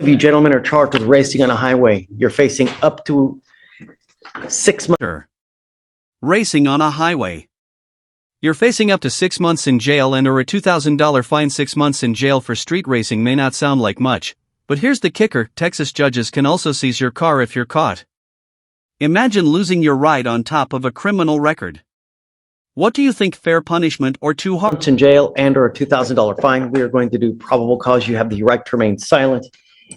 If you gentlemen are charged with racing on a highway, you're facing up to 6 months. Racing on a highway. You're facing up to 6 months in jail and or a $2,000 fine. 6 months in jail for street racing may not sound like much, but here's the kicker: Texas judges can also seize your car if you're caught. Imagine losing your ride on top of a criminal record. What do you think, fair punishment or too harsh? In jail and or a $2,000 fine. We are going to do probable cause. You have the right to remain silent.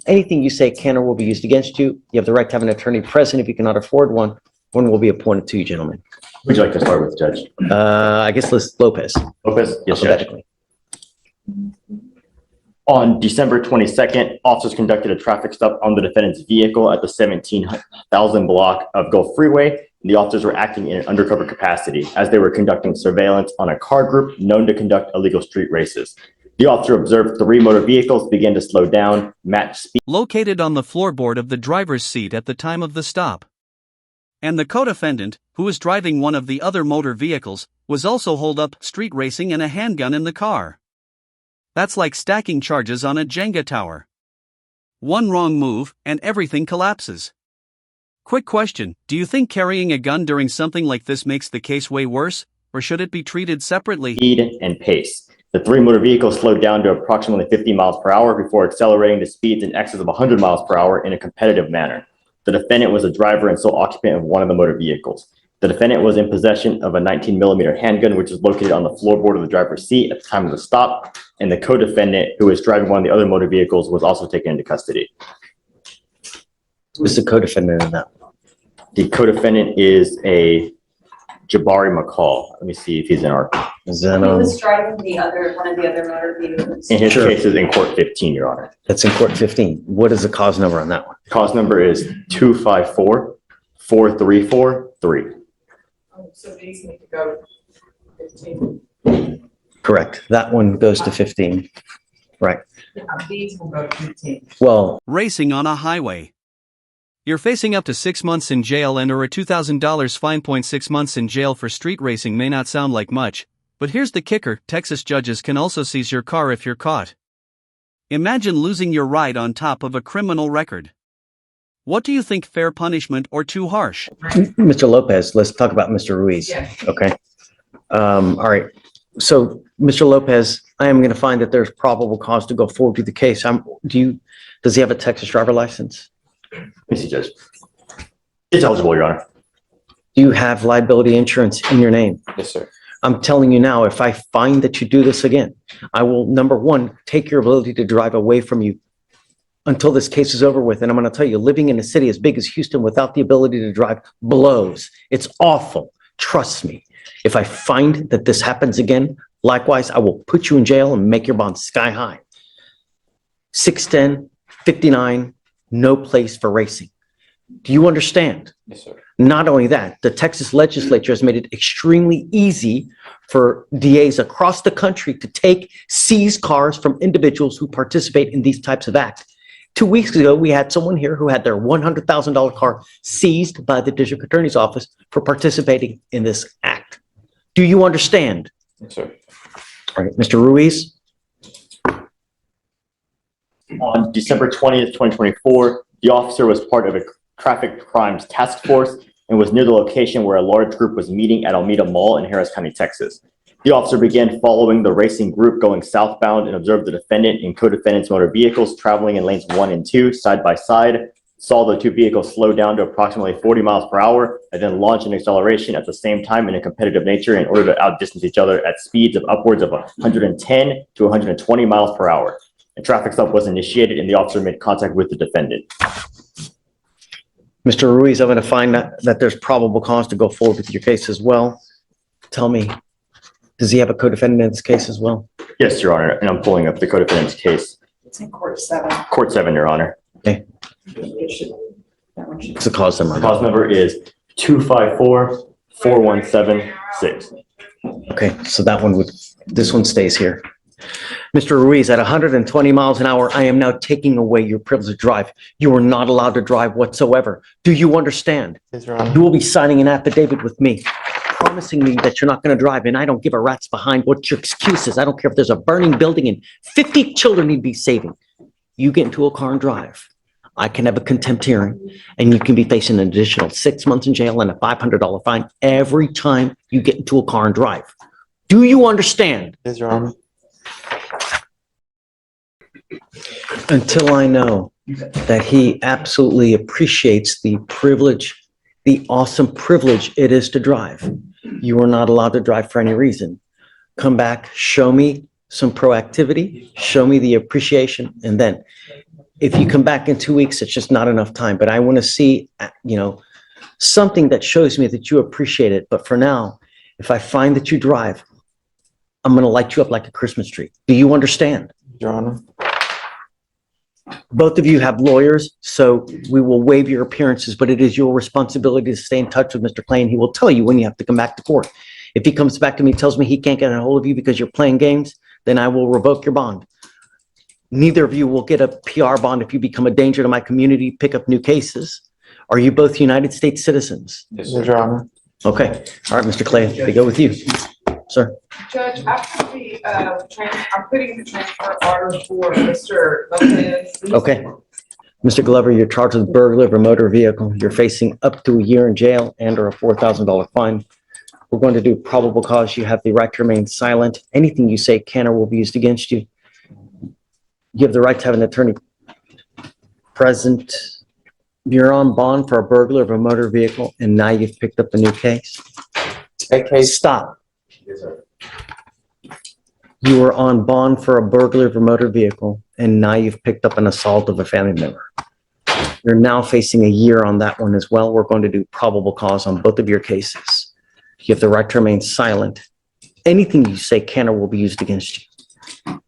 Anything you say can or will be used against you. You have the right to have an attorney present. If you cannot afford one will be appointed to you, gentlemen. Would you like to start with, Judge? I guess Lopez. Lopez? Yes, Judge. Alphabetically. On December 22nd, officers conducted a traffic stop on the defendant's vehicle at the 17,000 block of Gulf Freeway. The officers were acting in an undercover capacity as they were conducting surveillance on a car group known to conduct illegal street races. The officer observed 3 motor vehicles begin to slow down, match speed. Located on the floorboard of the driver's seat at the time of the stop. And the co-defendant, who was driving one of the other motor vehicles, was also holed up street racing and a handgun in the car. That's like stacking charges on a Jenga tower. One wrong move, and everything collapses. Quick question: do you think carrying a gun during something like this makes the case way worse, or should it be treated separately? Speed and pace. The 3 motor vehicles slowed down to approximately 50 miles per hour before accelerating to speeds in excess of 100 miles per hour in a competitive manner. The defendant was a driver and sole occupant of one of the motor vehicles. The defendant was in possession of a 19mm handgun, which was located on the floorboard of the driver's seat at the time of the stop, and the co-defendant, who was driving one of the other motor vehicles, was also taken into custody. Who's the co-defendant in that? The co-defendant is a Jabari McCall. Let me see if he's in our... Is that, He was driving one of the other motor vehicles. in his Sure. case is in court 15, Your Honor. That's in court 15. What is the cause number on that one? Cause number is 254-4343. So these need to go to 15. Correct. That one goes to 15. Right. These will go to 15. Well, Racing on a highway. You're facing up to 6 months in jail and or a $2,000 fine. 6 months in jail for street racing may not sound like much, but here's the kicker: Texas judges can also seize your car if you're caught. Imagine losing your ride on top of a criminal record. What do you think, fair punishment or too harsh? Mr. Lopez, let's talk about Mr. Ruiz. Yeah. Okay. All right. So, Mr. Lopez, I am going to find that there's probable cause to go forward with the case. Does he have a Texas driver license? Let me see, Judge. It's eligible, Your Honor. Do you have liability insurance in your name? Yes, sir. I'm telling you now, if I find that you do this again, I will, number one, take your ability to drive away from you until this case is over with. And I'm going to tell you, living in a city as big as Houston without the ability to drive blows. It's awful. Trust me. If I find that this happens again, likewise, I will put you in jail and make your bond sky high. 610, 59, no place for racing. Do you understand? Yes, sir. Not only that, the Texas legislature has made it extremely easy for DAs across the country to seize cars from individuals who participate in these types of acts. 2 weeks ago, we had someone here who had their $100,000 car seized by the district attorney's office for participating in this act. Do you understand? Yes, sir. All right, Mr. Ruiz. On December 20th, 2024, the officer was part of a traffic crimes task force and was near the location where a large group was meeting at Alameda Mall in Harris County, Texas. The officer began following the racing group going southbound and observed the defendant and co-defendant's motor vehicles traveling in lanes 1 and 2 side by side, saw the 2 vehicles slow down to approximately 40 miles per hour, and then launch an acceleration at the same time in a competitive nature in order to outdistance each other at speeds of upwards of 110 to 120 miles per hour. A traffic stop was initiated and the officer made contact with the defendant. Mr. Ruiz, I'm going to find that there's probable cause to go forward with your case as well. Tell me, does he have a co-defendant in this case as well? Yes, Your Honor, and I'm pulling up the co-defendant's case. It's in court 7. Court 7, Your Honor. Okay. It should, that one should. What's the cause number? The cause number is 254-4176. Okay, so this one stays here. Mr. Ruiz, at 120 miles an hour, I am now taking away your privilege to drive. You are not allowed to drive whatsoever. Do you understand? Yes, Your Honor. You will be signing an affidavit with me, promising me that you're not going to drive, and I don't give a rat's behind what your excuse is. I don't care if there's a burning building and 50 children need to be saving. you get into a car and drive, I can have a contempt hearing and you can be facing an additional 6 months in jail and a $500 fine every time you get into a car and drive. Do you understand? Yes, Your Honor. Until I know that he absolutely appreciates the privilege, the awesome privilege it is to drive, you are not allowed to drive for any reason. Come back, show me some proactivity, show me the appreciation, and then if you come back in 2 weeks, it's just not enough time. But I want to see, something that shows me that you appreciate it. But for now, if I find that you drive, I'm going to light you up like a Christmas tree. Do you understand? Your Honor. Both of you have lawyers, so we will waive your appearances, but it is your responsibility to stay in touch with Mr. Clay, and he will tell you when you have to come back to court. If he comes back to me and tells me he can't get a hold of you because you're playing games, then I will revoke your bond. Neither of you will get a PR bond if you become a danger to my community, pick up new cases. Are you both United States citizens? Yes, Your Honor. Okay. All right, Mr. Clay, they go with you. Sir. Judge, after the, I'm putting the transfer order for Mr. Lopez. Okay. Mr. Glover, you're charged with burglary of a motor vehicle. You're facing up to a year in jail and or a $4,000 fine. We're going to do probable cause. You have the right to remain silent. Anything you say can or will be used against you. You have the right to have an attorney present. You're on bond for a burglary of a motor vehicle, and now you've picked up a new case. Okay. Stop. Yes, sir. You were on bond for a burglary of a motor vehicle, and now you've picked up an assault of a family member. You're now facing a year on that one as well. We're going to do probable cause on both of your cases. You have the right to remain silent. Anything you say can or will be used against you.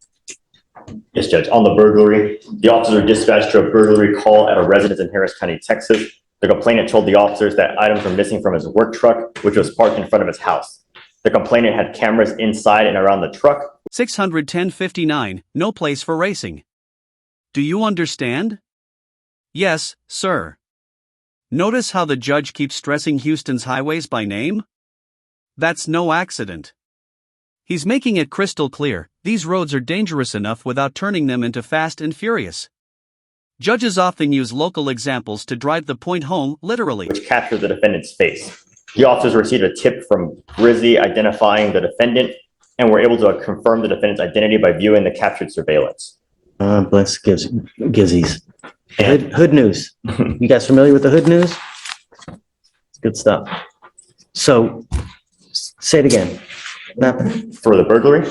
Yes, Judge. On the burglary, the officers were dispatched to a burglary call at a residence in Harris County, Texas. The complainant told the officers that items were missing from his work truck, which was parked in front of his house. The complainant had cameras inside and around the truck. 610-59, no place for racing. Do you understand? Yes, sir. Notice how the judge keeps stressing Houston's highways by name? That's no accident. He's making it crystal clear, these roads are dangerous enough without turning them into fast and furious. Judges often use local examples to drive the point home literally. Which captured the defendant's face. The officers received a tip from Grizzy identifying the defendant and were able to confirm the defendant's identity by viewing the captured surveillance. Bless Gizzies. Hood news. You guys familiar with the hood news? It's good stuff. So, say it again. Nothing. For the burglary?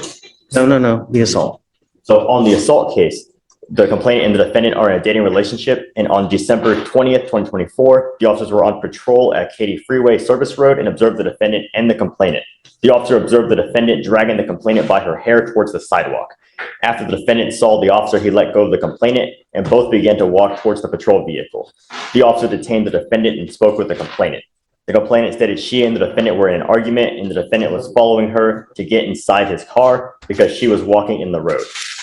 No, the assault. So on the assault case, the complainant and the defendant are in a dating relationship, and on December 20th, 2024, the officers were on patrol at Katy Freeway Service Road and observed the defendant and the complainant. The officer observed the defendant dragging the complainant by her hair towards the sidewalk. After the defendant saw the officer, he let go of the complainant, and both began to walk towards the patrol vehicle. The officer detained the defendant and spoke with the complainant. The complainant stated she and the defendant were in an argument, and the defendant was following her to get inside his car because she was walking in the road.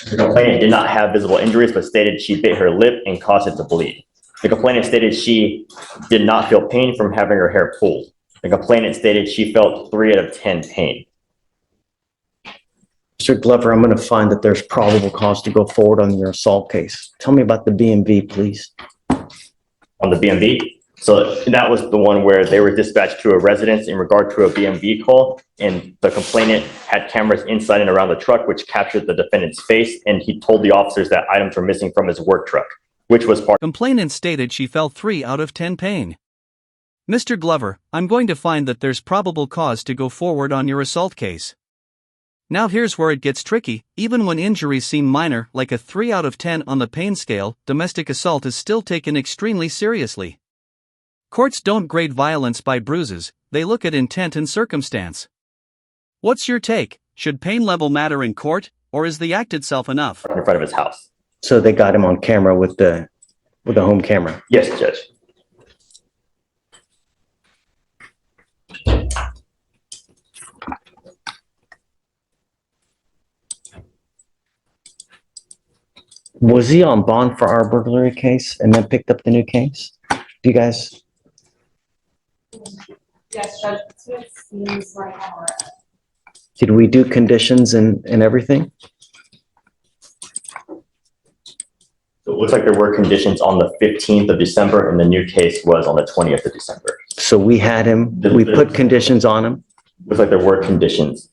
The complainant did not have visible injuries, but stated she bit her lip and caused it to bleed. The complainant stated she did not feel pain from having her hair pulled. The complainant stated she felt 3 out of 10 pain. Mr. Glover, I'm going to find that there's probable cause to go forward on your assault case. Tell me about the BMV, please. On the BMV? So that was the one where they were dispatched to a residence in regard to a BMV call, and the complainant had cameras inside and around the truck, which captured the defendant's face, and he told the officers that items were missing from his work truck, which was part. Complainant stated she felt 3 out of 10 pain. Mr. Glover, I'm going to find that there's probable cause to go forward on your assault case. Now here's where it gets tricky. Even when injuries seem minor, like a 3 out of 10 on the pain scale, domestic assault is still taken extremely seriously. Courts don't grade violence by bruises, they look at intent and circumstance. What's your take? Should pain level matter in court, or is the act itself enough? In front of his house. So they got him on camera with the home camera. Yes, Judge. Was he on bond for our burglary case and then picked up the new case? Do you guys? Yes, Judge, that's what it seems right now. Did we do conditions and everything? It looks like there were conditions on the 15th of December and the new case was on the 20th of December. So we had him, we put conditions on him. Looks like there were conditions.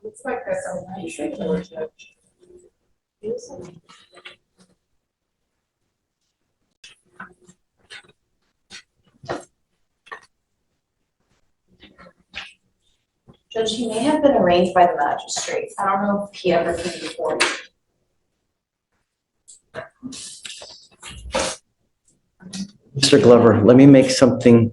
Looks like that's something. Judge, he may have been arraigned by the magistrate. I don't know if he ever came before. Mr. Glover, let me make something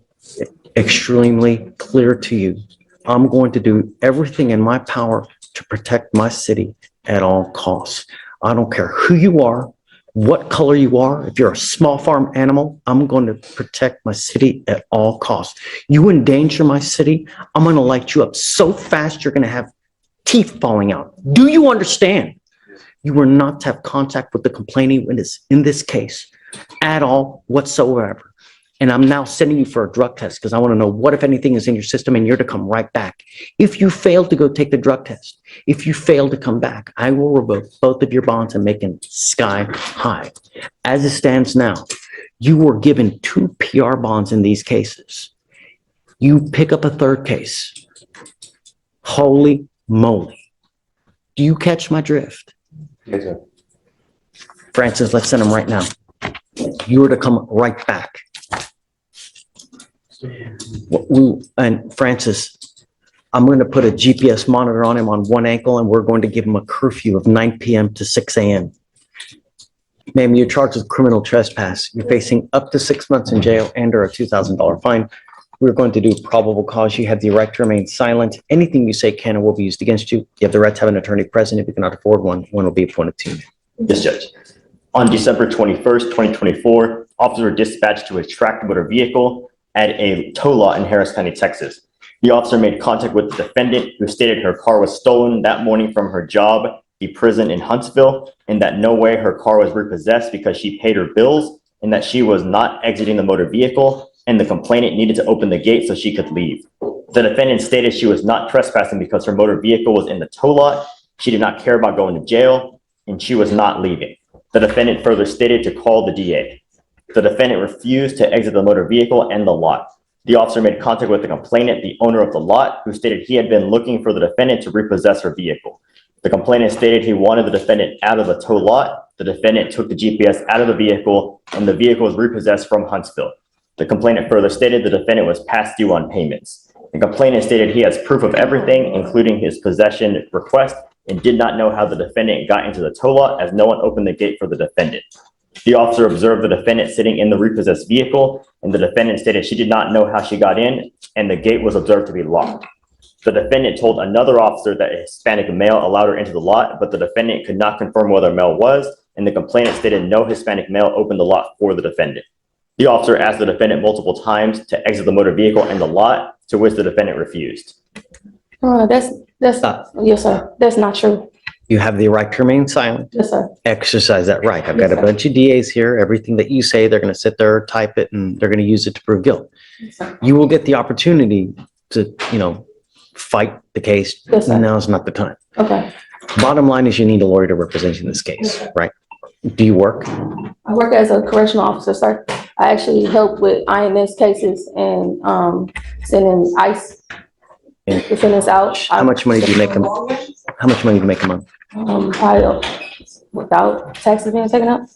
extremely clear to you. I'm going to do everything in my power to protect my city at all costs. I don't care who you are, what color you are. If you're a small farm animal, I'm going to protect my city at all costs. You endanger my city, I'm going to light you up so fast you're going to have teeth falling out. Do you understand? You are not to have contact with the complainant in this case at all whatsoever. And I'm now sending you for a drug test because I want to know what, if anything, is in your system, and you're to come right back. If you fail to go take the drug test, if you fail to come back, I will revoke both of your bonds and make them sky high. As it stands now, you were given 2 PR bonds in these cases. You pick up a third case. Holy moly. Do you catch my drift? Yes, sir. Francis, let's send him right now. You are to come right back. And Francis, I'm going to put a GPS monitor on him on one ankle, and we're going to give him a curfew of 9 p.m. to 6 a.m. Ma'am, you're charged with criminal trespass. You're facing up to 6 months in jail and or a $2,000 fine. We're going to do probable cause. You have the right to remain silent. Anything you say can or will be used against you. You have the right to have an attorney present. If you cannot afford one, one will be appointed to you. Yes, Judge. On December 21st, 2024, officers were dispatched to a tracked motor vehicle at a tow lot in Harris County, Texas. The officer made contact with the defendant, who stated her car was stolen that morning from her job, the prison in Huntsville, and that no way her car was repossessed because she paid her bills, and that she was not exiting the motor vehicle, and the complainant needed to open the gate so she could leave. The defendant stated she was not trespassing because her motor vehicle was in the tow lot, she did not care about going to jail, and she was not leaving. The defendant further stated to call the DA. The defendant refused to exit the motor vehicle and the lot. The officer made contact with the complainant, the owner of the lot, who stated he had been looking for the defendant to repossess her vehicle. The complainant stated he wanted the defendant out of the tow lot. The defendant took the GPS out of the vehicle, and the vehicle was repossessed from Huntsville. The complainant further stated the defendant was past due on payments. The complainant stated he has proof of everything, including his possession request, and did not know how the defendant got into the tow lot as no one opened the gate for the defendant. The officer observed the defendant sitting in the repossessed vehicle, and the defendant stated she did not know how she got in, and the gate was observed to be locked. The defendant told another officer that a Hispanic male allowed her into the lot, but the defendant could not confirm whether male was, and the complainant stated no Hispanic male opened the lot for the defendant. The officer asked the defendant multiple times to exit the motor vehicle and the lot, to which the defendant refused. Yes, sir. That's not true. You have the right to remain silent. Yes, sir. Exercise that right. I've Yes, got a sir. bunch of DAs here. Everything that you say, they're going to sit there, type it, and they're going to use it to prove guilt. Yes, sir. You will get the opportunity to, fight the case. Yes, sir. Now's not the time. Okay. Bottom line is you need a lawyer to represent you in this case, right? Do you work? I work as a correctional officer, sir. I actually help with INS cases and sending ICE defendants out. How much money do you make How much money do you make a month? Probably without taxes being taken out.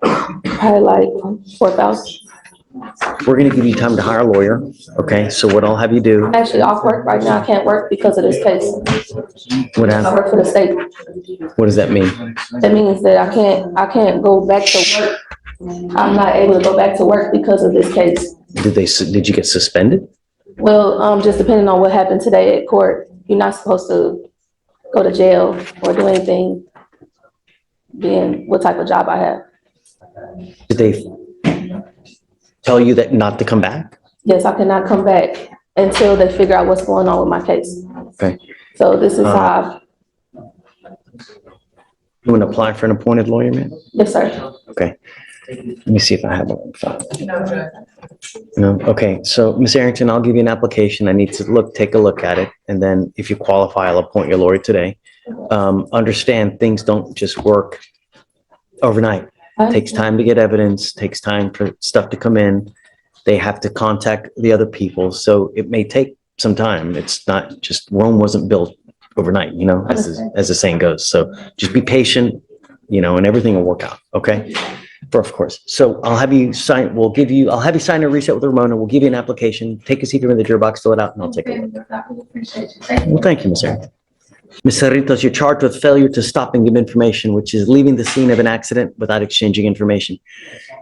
Probably like 4,000. We're going to give you time to hire a lawyer. Okay, so what I'll have you do, I'm actually off work right now. I can't work because of this case. what I happened? work for the state. What does that mean? That means that I can't go back to work. I'm not able to go back to work because of this case. Did you get suspended? Well, just depending on what happened today at court, you're not supposed to go to jail or do anything, being what type of job I have. Did they tell you that not to come back? Yes, I cannot come back until they figure out what's going on with my case. Okay. So this is how, You want to apply for an appointed lawyer, man? yes, sir. Okay. Let me see if I have one on file. No, Judge. No? Okay, so Ms. Arrington, I'll give you an application. I need to take a look at it. And then if you qualify, I'll appoint your lawyer today. Understand things don't just work overnight. Takes time to get evidence, takes time for stuff to come in. They have to contact the other people. So it may take some time. It's not just Rome wasn't built overnight, as the saying goes. So just be patient, and everything will work out. Okay. Of course. So I'll have you sign, I'll have you sign a reset with Ramona. We'll give you an application. Take a seat here in the jury box, fill it out, and I'll take it. Well, thank you, Ms. Aaron. Ms. Cerritos, you're charged with failure to stop and give information, which is leaving the scene of an accident without exchanging information.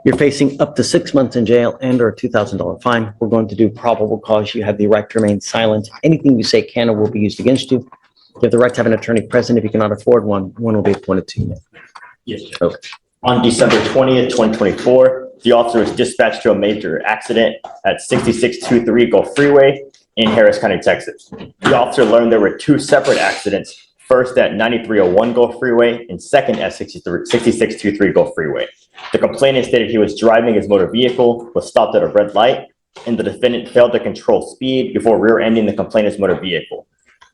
You're facing up to 6 months in jail and/or a $2,000 fine. We're going to do probable cause. You have the right to remain silent. Anything you say can or will be used against you. You have the right to have an attorney present. If you cannot afford one will be appointed to you. Yes, Judge. Okay. On December 20th, 2024, the officer was dispatched to a major accident at 6623 Gulf Freeway in Harris County, Texas. The officer learned there were two separate accidents, first at 9301 Gulf Freeway and second at 6623 Gulf Freeway. The complainant stated he was driving his motor vehicle, was stopped at a red light, and the defendant failed to control speed before rear-ending the complainant's motor vehicle.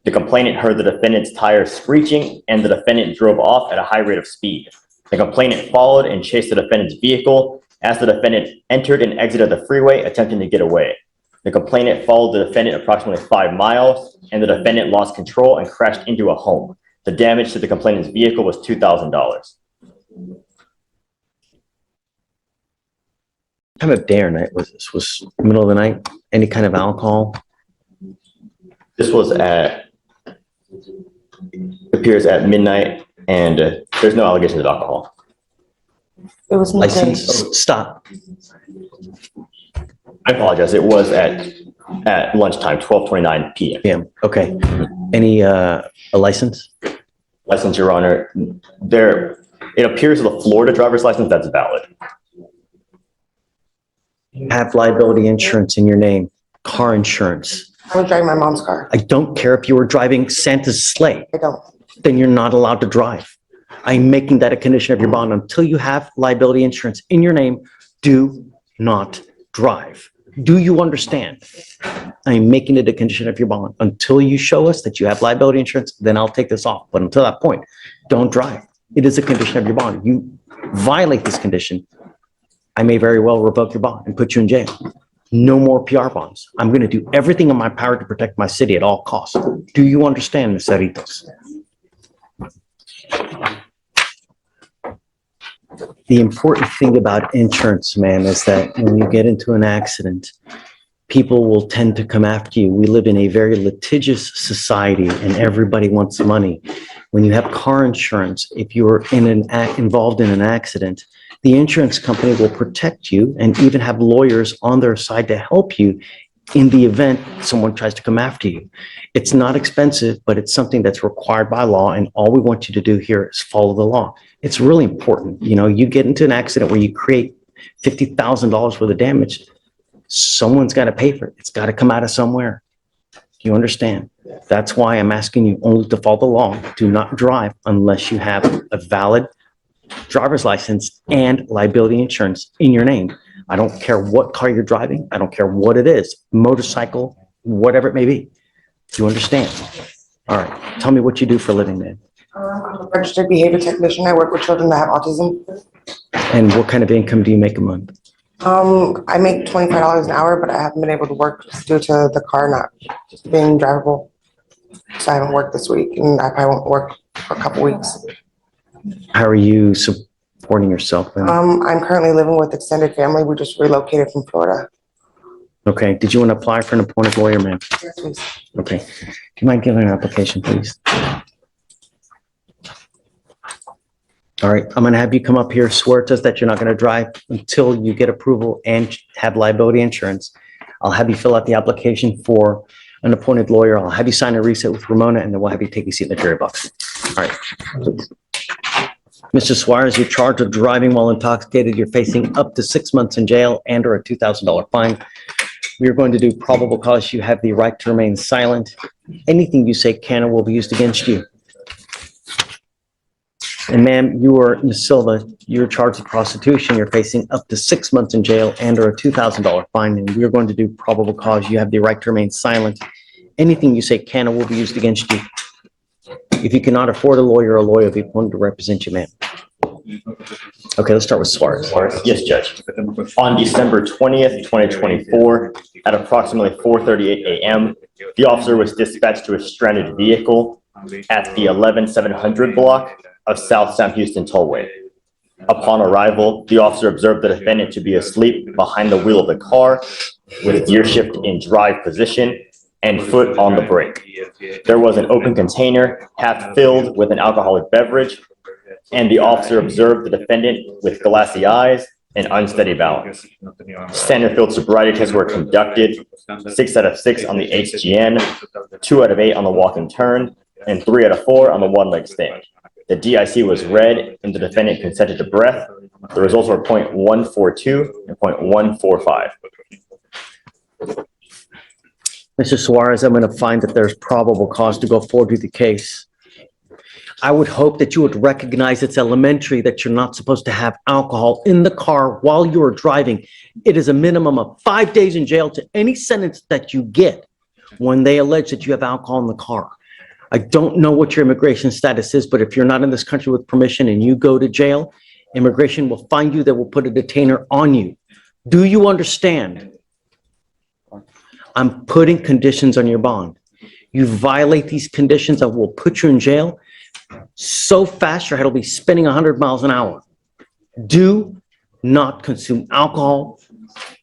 The complainant heard the defendant's tires screeching, and the defendant drove off at a high rate of speed. The complainant followed and chased the defendant's vehicle as the defendant entered and exited the freeway, attempting to get away. The complainant followed the defendant approximately 5 miles, and the defendant lost control and crashed into a home. The damage to the complainant's vehicle was $2,000. Time of day or night was this? Was middle of the night? Any kind of alcohol? This was appears at midnight, and there's no allegations of alcohol. It was midday. License, stop. I apologize. It was at lunchtime, 12:29 p.m. PM. Okay. Any, a license? License, Your Honor. It appears the Florida driver's license that's valid. Have liability insurance in your name, car insurance. I was driving my mom's car. I don't care if you were driving Santa's sleigh, I don't. then you're not allowed to drive. I'm making that a condition of your bond. Until you have liability insurance in your name, do not drive. Do you understand? I'm making it a condition of your bond. Until you show us that you have liability insurance, then I'll take this off. But until that point, don't drive. It is a condition of your bond. You violate this condition, I may very well revoke your bond and put you in jail. No more PR bonds. I'm going to do everything in my power to protect my city at all costs. Do you understand, Ms. Cerritos? The important thing about insurance, man, is that when you get into an accident, people will tend to come after you. We live in a very litigious society and everybody wants money. When you have car insurance, if you're involved in an accident, the insurance company will protect you and even have lawyers on their side to help you in the event someone tries to come after you. It's not expensive, but it's something that's required by law, and all we want you to do here is follow the law. It's really important. You get into an accident where you create $50,000 worth of damage, someone's got to pay for it. It's got to come out of somewhere. Do you understand? That's why I'm asking you only to follow the law. Do not drive unless you have a valid driver's license and liability insurance in your name. I don't care what car you're driving. I don't care what it is, motorcycle, whatever it may be. Do you understand? All right. Tell me what you do for a living, man. I'm a registered behavior technician. I work with children that have autism. And what kind of income do you make a month? I make $25 an hour, but I haven't been able to work due to the car not just being drivable. So I haven't worked this week, and I probably won't work for a couple weeks. How are you supporting yourself, man? I'm currently living with extended family. We just relocated from Florida. Okay. Did you want to apply for an appointed lawyer, man? Yes, please. Okay. Do you mind giving an application, please? All right. I'm going to have you come up here, swear to us that you're not going to drive until you get approval and have liability insurance. I'll have you fill out the application for an appointed lawyer. I'll have you sign a reset with Ramona, and then we'll have you take a seat in the jury box. All right. Please. Mr. Suarez, you're charged with driving while intoxicated. You're facing up to 6 months in jail and or a $2,000 fine. We are going to do probable cause. You have the right to remain silent. Anything you say can or will be used against you. And ma'am, Ms. Silva, you're charged with prostitution. You're facing up to 6 months in jail and or a $2,000 fine. And we are going to do probable cause. You have the right to remain silent. Anything you say can or will be used against you. If you cannot afford a lawyer will be appointed to represent you, ma'am. Okay, let's start with Suarez. Yes, Judge. On December 20th, 2024, at approximately 4:38 a.m., the officer was dispatched to a stranded vehicle at the 11700 block of South Sam Houston Tollway. Upon arrival, the officer observed the defendant to be asleep behind the wheel of the car with gear shift in drive position and foot on the brake. There was an open container half filled with an alcoholic beverage, and the officer observed the defendant with glassy eyes and unsteady balance. Standard field sobriety tests were conducted, 6 out of 6 on the HGN, 2 out of 8 on the walk and turn, and 3 out of 4 on the one-leg stand. The DIC was read and the defendant consented to breath. The results were .142 and .145. Mr. Suarez, I'm going to find that there's probable cause to go forward with the case. I would hope that you would recognize it's elementary that you're not supposed to have alcohol in the car while you are driving. It is a minimum of 5 days in jail to any sentence that you get when they allege that you have alcohol in the car. I don't know what your immigration status is, but if you're not in this country with permission and you go to jail, immigration will find you, they will put a detainer on you. Do you understand? I'm putting conditions on your bond. You violate these conditions, I will put you in jail so fast your head will be spinning 100 miles an hour. Do not consume alcohol,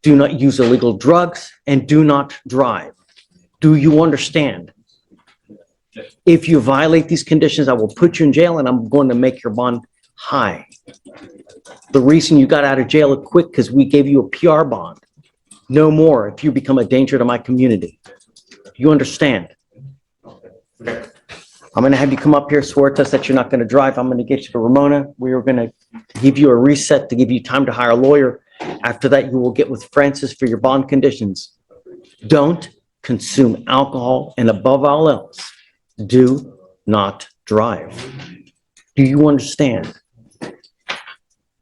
do not use illegal drugs, and do not drive. Do you understand? If you violate these conditions, I will put you in jail and I'm going to make your bond high. The reason you got out of jail quick because we gave you a PR bond. No more if you become a danger to my community. You understand? I'm going to have you come up here, swear to us that you're not going to drive. I'm going to get you to Ramona. We are going to give you a reset to give you time to hire a lawyer. After that, you will get with Francis for your bond conditions. Don't consume alcohol, and above all else, do not drive. Do you understand?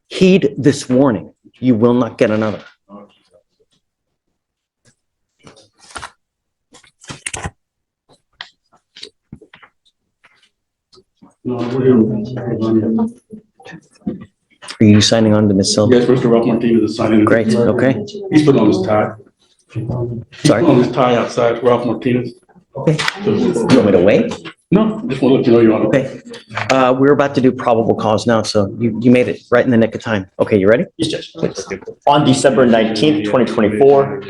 Heed this warning. You will not get another. Are you signing on to Ms. Silva? Yes, Mr. Ralph Martinez is signing. Great, okay. He's putting on his tie. Sorry. On his tie outside, Ralph Martinez. Okay. You want me to wait? No, just want to let you know you're on. Okay. We're about to do probable cause now, so you made it right in the nick of time. Okay, you ready? Yes, Judge. On December 19th, 2024,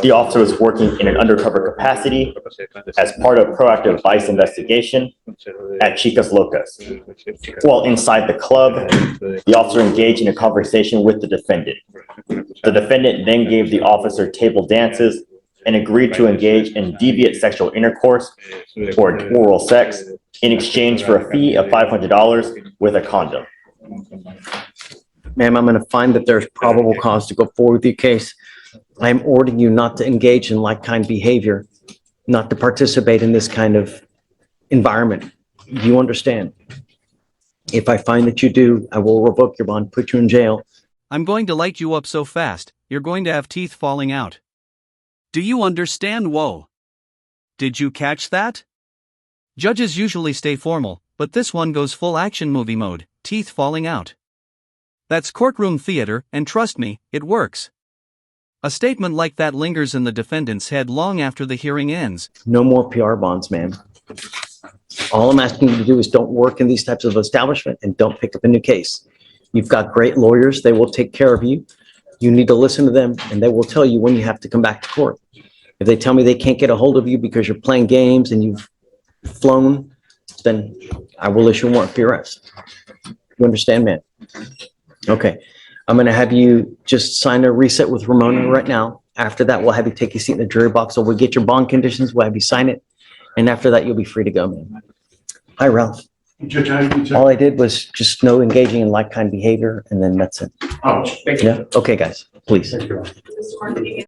the officer was working in an undercover capacity as part of proactive vice investigation at Chicas Locas. While inside the club, the officer engaged in a conversation with the defendant. The defendant then gave the officer table dances and agreed to engage in deviant sexual intercourse or oral sex in exchange for a fee of $500 with a condom. Ma'am, I'm going to find that there's probable cause to go forward with your case. I am ordering you not to engage in like-kind behavior, not to participate in this kind of environment. Do you understand? If I find that you do, I will revoke your bond, put you in jail. I'm going to light you up so fast, you're going to have teeth falling out. Do you understand? Whoa. Did you catch that? Judges usually stay formal, but this one goes full action movie mode, teeth falling out. That's courtroom theater, and trust me, it works. A statement like that lingers in the defendant's head long after the hearing ends. No more PR bonds, ma'am. All I'm asking you to do is don't work in these types of establishment and don't pick up a new case. You've got great lawyers. They will take care of you. You need to listen to them and they will tell you when you have to come back to court. If they tell me they can't get a hold of you because you're playing games and you've flown, then I will issue a warrant for your arrest. You understand, man? Okay. I'm going to have you just sign a reset with Ramona right now. After that, we'll have you take your seat in the jury box. So we'll get your bond conditions. We'll have you sign it. And after that, you'll be free to go, man. Hi, Ralph. Judge, how you All I did was just no engaging in like-kind behavior, and then that's it. Oh, thank you. Yeah? Okay, guys, please. Thank you. Mr. Martinez,